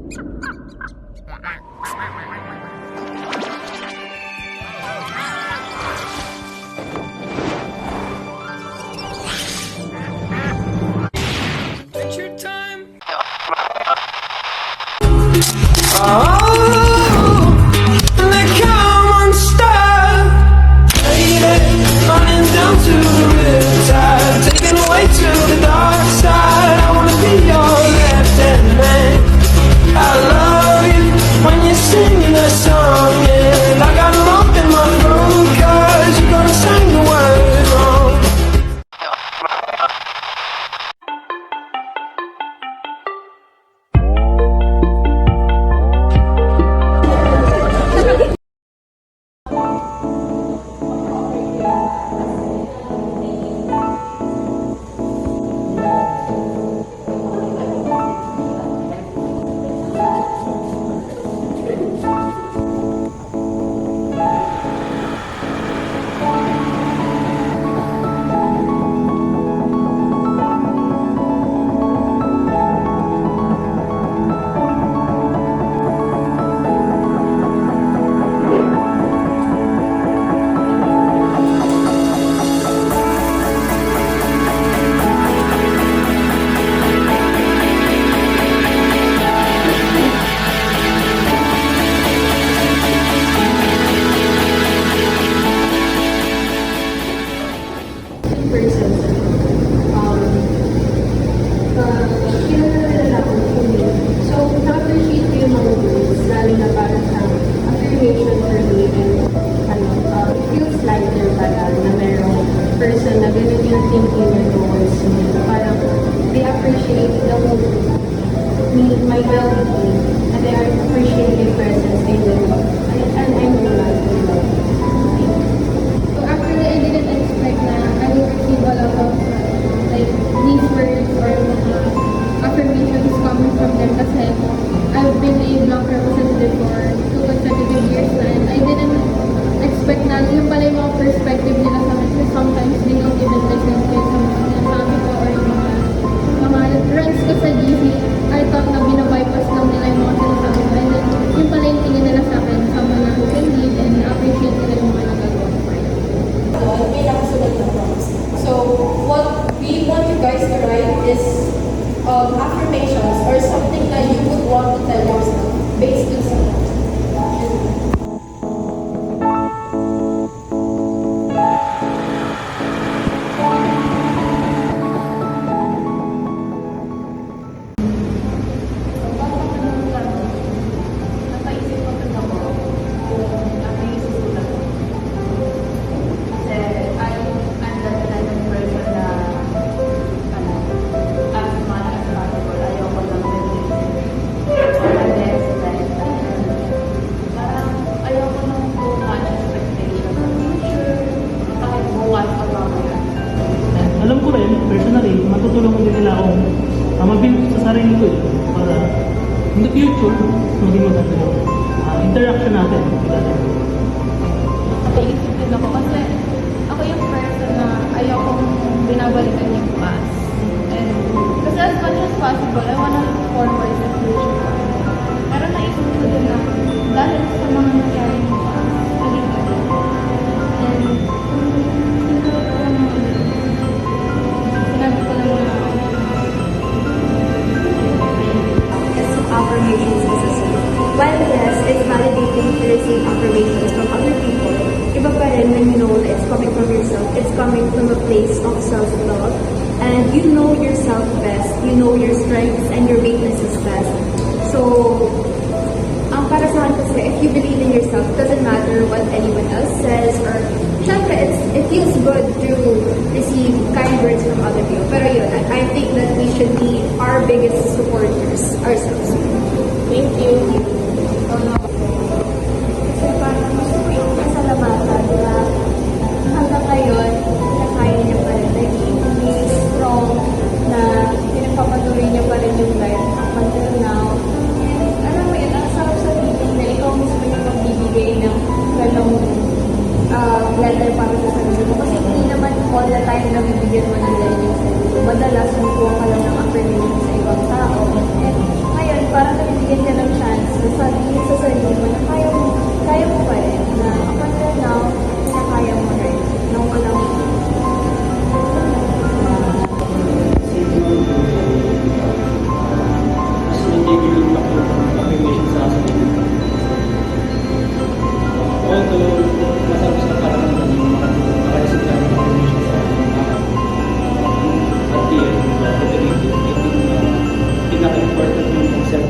Adventure time! Running down to the riptide, taken away to the dark side. I wanna be your left-hand man. I love you when you're singing that song, and I got a lump in my throat 'cause you're gonna sing the words wrong. Person. Kinalala ko for me. So, na-appreciate ko yung mga words, lalo na para sa affirmation for me, and it feels lighter pala na merong person na ganun yung thinking niya towards me. Parang they appreciate the whole me, my well-being, and they appreciate my presence in the world. And I'm glad for that. So actually, I didn't expect na I will receive a lot of like these words or mga affirmations coming from them kasi I've been a block representative for 2 consecutive years na, and I didn't expect na yung pala yung mga perspective nila sa akin kasi sometimes they don't even listen to sa mga sinasabi ko or yung mga runs ko sa GC. I thought na binabypass lang nila yung mga sinasabi ko, and then yung pala yung tingin nila sa akin someone na who can lead and appreciate nila yung mga nagagawa ko. May nakasulat na prompts. So, what we want you guys to write is affirmations or something that you would want to tell yourself based on something. Alam ko rin, personally, matutulungan din nila akong mabuild sa sarili ko para in the future, maging maganda yung interaction natin. Naisip din ako kasi ako yung person na ayokong binabalikan yung past. And kasi as much as possible, I wanna look forward sa future. Pero naisip ko din na dahil sa mga nangyari yung past, naging ano. And siguro sinabi ko lang na Affirmations is while yes, it's validating to receive affirmations from other people, iba pa rin when you know that it's coming from yourself. It's coming from a place of self-love, and you know yourself best. You know your strengths and your weaknesses best. So, para sa akin kasi, if you believe in yourself, it doesn't matter what anyone else says, or syempre, it feels good to receive kind words from other people. Pero yun, I think that we should be our biggest supporters ourselves. Thank you. Kasi parang gusto ko yung kasalamatan, diba? Hanggang ngayon, nakaya niya pa rin naging strong na pinagpapatuloy niya pa rin yung important yung